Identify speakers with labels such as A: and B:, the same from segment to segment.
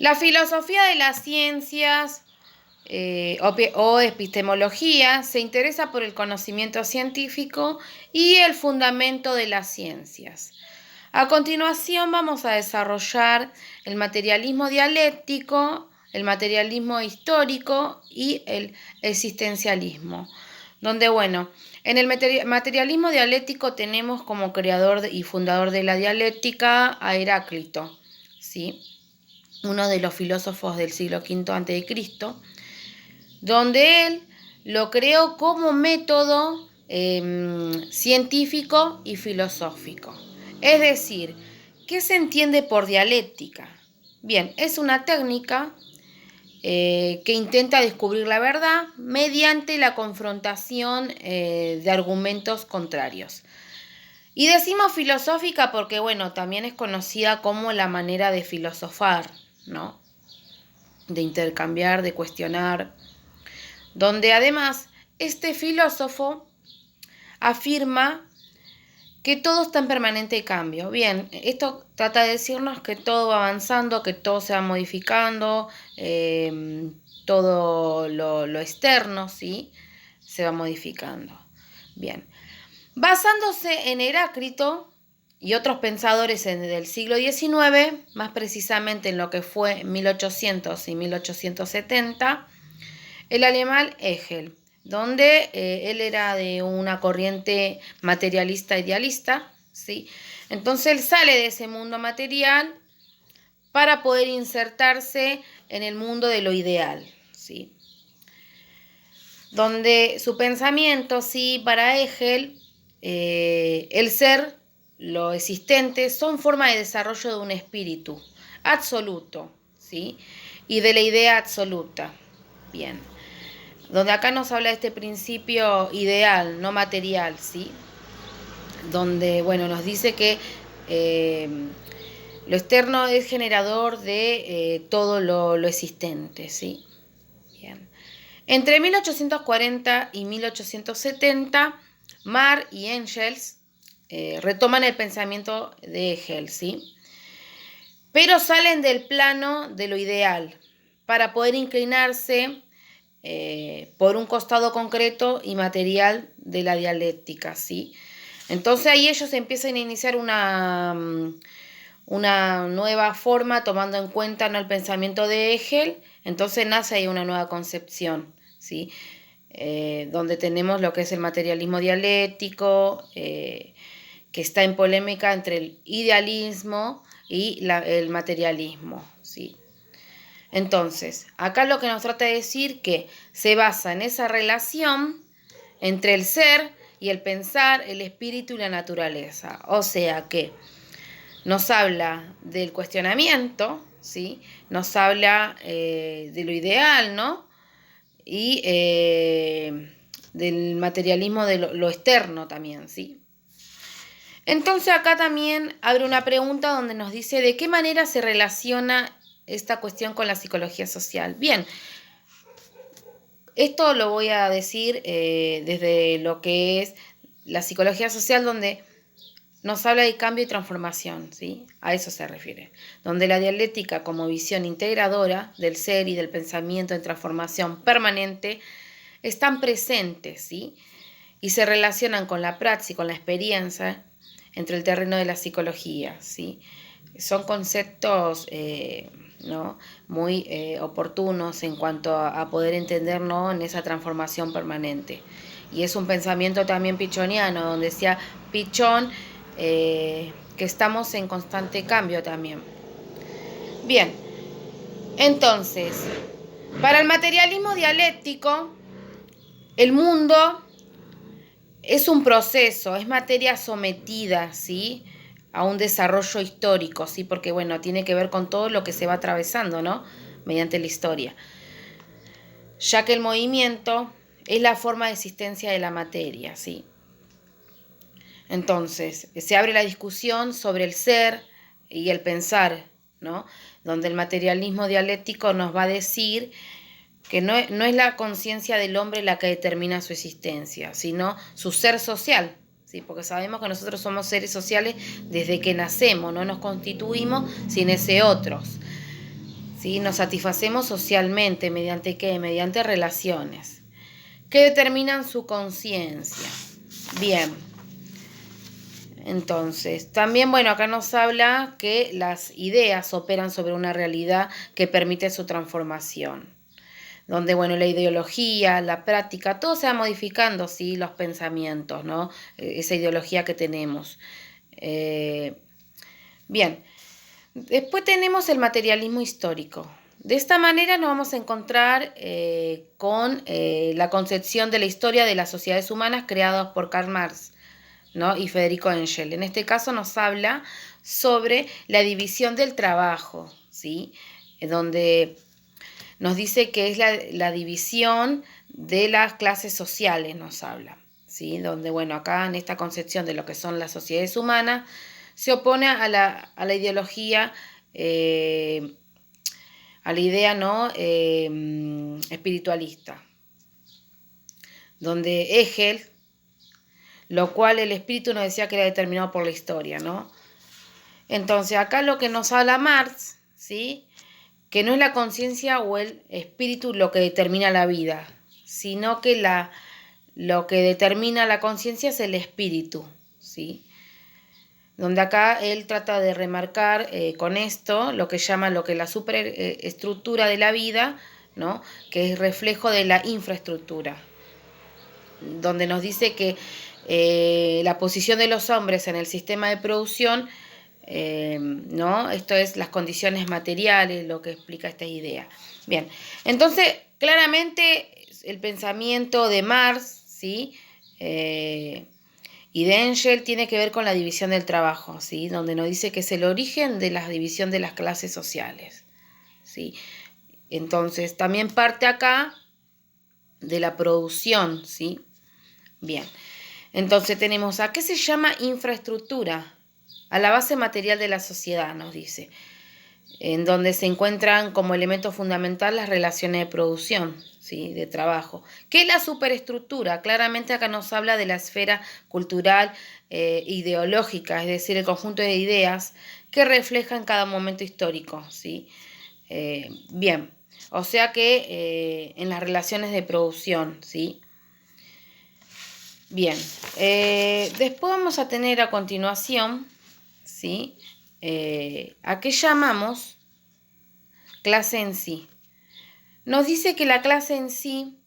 A: La filosofía de las ciencias o epistemología se interesa por el conocimiento científico y el fundamento de las ciencias. A continuación vamos a desarrollar el materialismo dialéctico, el materialismo histórico y el existencialismo. Donde, en el materialismo dialéctico tenemos como creador y fundador de la dialéctica a Heráclito, ¿sí? Uno de los filósofos del siglo V a.C., donde él lo creó como método científico y filosófico. Es decir, ¿qué se entiende por dialéctica? Bien, es una técnica que intenta descubrir la verdad mediante la confrontación de argumentos contrarios. Y decimos filosófica porque, también es conocida como la manera de filosofar, ¿no? De intercambiar, de cuestionar, donde además este filósofo afirma que todo está en permanente cambio. Bien, esto trata de decirnos que todo va avanzando, que todo se va modificando, todo lo externo, ¿sí? Se va modificando. Bien, basándose en Heráclito y otros pensadores del siglo XIX, más precisamente en lo que fue 1800 y 1870, el alemán Hegel, donde él era de una corriente materialista idealista, ¿sí? Entonces él sale de ese mundo material para poder insertarse en el mundo de lo ideal, ¿sí? Donde su pensamiento, sí, para Hegel, el ser, lo existente, son formas de desarrollo de un espíritu absoluto, ¿sí? Y de la idea absoluta. Bien. Donde acá nos habla de este principio ideal, no material, ¿sí? Donde, nos dice que lo externo es generador de todo lo existente, ¿sí? Bien. Entre 1840 y 1870, Marx y Engels retoman el pensamiento de Hegel, ¿sí? Pero salen del plano de lo ideal para poder inclinarse por un costado concreto y material de la dialéctica, ¿sí? Entonces ahí ellos empiezan a iniciar una nueva forma tomando en cuenta, ¿no?, el pensamiento de Hegel. Entonces nace ahí una nueva concepción, ¿sí? Donde tenemos lo que es el materialismo dialéctico, que está en polémica entre el idealismo y el materialismo, ¿sí? Entonces, acá lo que nos trata de decir que se basa en esa relación entre el ser y el pensar, el espíritu y la naturaleza. O sea que nos habla del cuestionamiento, ¿sí? Nos habla de lo ideal, ¿no? Y del materialismo de lo externo también, ¿sí? Entonces acá también abre una pregunta donde nos dice de qué manera se relaciona esta cuestión con la psicología social. Bien, esto lo voy a decir desde lo que es la psicología social, donde nos habla de cambio y transformación, ¿sí? A eso se refiere. Donde la dialéctica como visión integradora del ser y del pensamiento en transformación permanente están presentes, ¿sí? Y se relacionan con la praxis, con la experiencia entre el terreno de la psicología, ¿sí? Son conceptos ¿no?, muy oportunos en cuanto a poder entendernos en esa transformación permanente. Y es un pensamiento también pichoniano, donde decía Pichón que estamos en constante cambio también. Bien, entonces, para el materialismo dialéctico, el mundo es un proceso, es materia sometida, ¿sí?, a un desarrollo histórico, ¿sí? Porque, tiene que ver con todo lo que se va atravesando, ¿no?, mediante la historia. Ya que el movimiento es la forma de existencia de la materia, ¿sí? Entonces, se abre la discusión sobre el ser y el pensar, ¿no?, donde el materialismo dialéctico nos va a decir que no es la conciencia del hombre la que determina su existencia, sino su ser social, ¿sí? Porque sabemos que nosotros somos seres sociales desde que nacemos, no nos constituimos sin ese otros. ¿sí? Nos satisfacemos socialmente, ¿mediante qué? Mediante relaciones que determinan su conciencia. Bien. Entonces, también, bueno, acá nos habla que las ideas operan sobre una realidad que permite su transformación. Donde, bueno, la ideología, la práctica, todo se va modificando, ¿sí? Los pensamientos, ¿no? Esa ideología que tenemos. Bien, después tenemos el materialismo histórico. De esta manera nos vamos a encontrar con la concepción de la historia de las sociedades humanas creadas por Karl Marx, ¿no? Y Federico Engel. En este caso nos habla sobre la división del trabajo, ¿sí? Donde nos dice que es la división de las clases sociales, nos habla, ¿sí? Donde, bueno, acá en esta concepción de lo que son las sociedades humanas, se opone a la ideología, a la idea, ¿no? Espiritualista, donde Hegel, lo cual el espíritu nos decía que era determinado por la historia, ¿no? Entonces, acá lo que nos habla Marx, ¿sí? Que no es la conciencia o el espíritu lo que determina la vida, sino que lo que determina la conciencia es el espíritu, ¿sí? Donde acá él trata de remarcar con esto lo que llama la superestructura de la vida, ¿no? Que es reflejo de la infraestructura, donde nos dice que la posición de los hombres en el sistema de producción, ¿no? Esto es las condiciones materiales, lo que explica esta idea. Bien, entonces claramente el pensamiento de Marx, ¿sí? Y de Engel tiene que ver con la división del trabajo, ¿sí? Donde nos dice que es el origen de la división de las clases sociales, ¿sí? Entonces también parte acá de la producción, ¿sí? Bien, entonces tenemos a qué se llama infraestructura, a la base material de la sociedad, nos dice, en donde se encuentran como elemento fundamental las relaciones de producción, ¿sí? De trabajo. ¿Qué es la superestructura? Claramente acá nos habla de la esfera cultural, ideológica, es decir, el conjunto de ideas que reflejan cada momento histórico, ¿sí? Bien, o sea que en las relaciones de producción, ¿sí? Bien, después vamos a tener a continuación, ¿sí? ¿A qué llamamos clase en sí? Nos dice que la clase en sí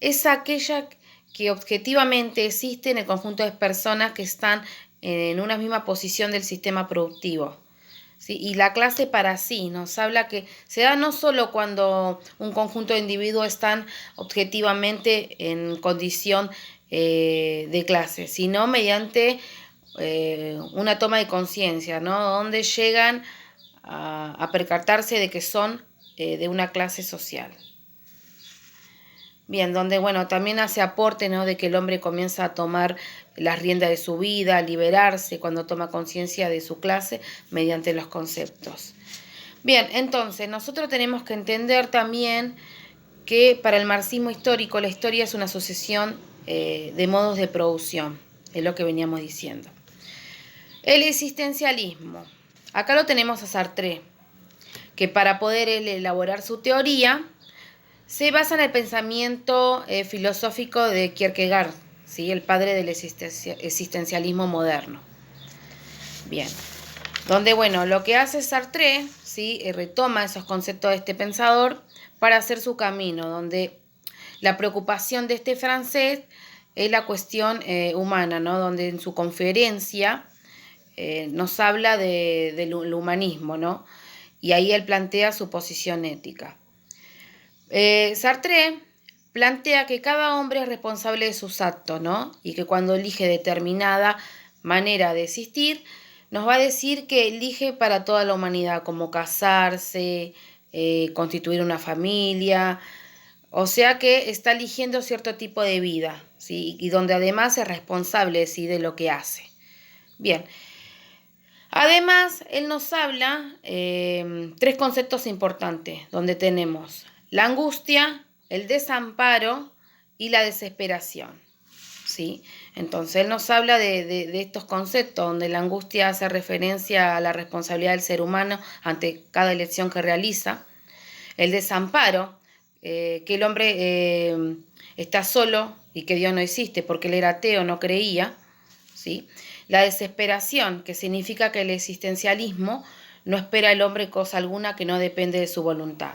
A: es aquella que objetivamente existe en el conjunto de personas que están en una misma posición del sistema productivo, ¿sí? Y la clase para sí nos habla que se da no solo cuando un conjunto de individuos están objetivamente en condición de clase, sino mediante una toma de conciencia, ¿no? Donde llegan a percatarse de que son de una clase social. Bien, donde, bueno, también hace aporte, ¿no? De que el hombre comienza a tomar las riendas de su vida, a liberarse cuando toma conciencia de su clase mediante los conceptos. Bien, entonces nosotros tenemos que entender también que para el marxismo histórico la historia es una sucesión de modos de producción, es lo que veníamos diciendo. El existencialismo. Acá lo tenemos a Sartre, que para poder elaborar su teoría se basa en el pensamiento filosófico de Kierkegaard, ¿sí? El padre del existencialismo moderno. Bien, donde, bueno, lo que hace Sartre, ¿sí? Retoma esos conceptos de este pensador para hacer su camino, donde la preocupación de este francés es la cuestión humana, ¿no? Donde en su conferencia nos habla del humanismo, ¿no? Y ahí él plantea su posición ética. Sartre plantea que cada hombre es responsable de sus actos, ¿no? Y que cuando elige determinada manera de existir, nos va a decir que elige para toda la humanidad, como casarse, constituir una familia, o sea que está eligiendo cierto tipo de vida, ¿sí? Y donde además es responsable, ¿sí? De lo que hace. Bien. Además, él nos habla tres conceptos importantes, donde tenemos la angustia, el desamparo y la desesperación, ¿sí? Entonces, él nos habla de estos conceptos, donde la angustia hace referencia a la responsabilidad del ser humano ante cada elección que realiza. El desamparo, que el hombre está solo y que Dios no existe porque él era ateo, no creía, ¿sí? La desesperación, que significa que el existencialismo no espera al hombre cosa alguna que no depende de su voluntad.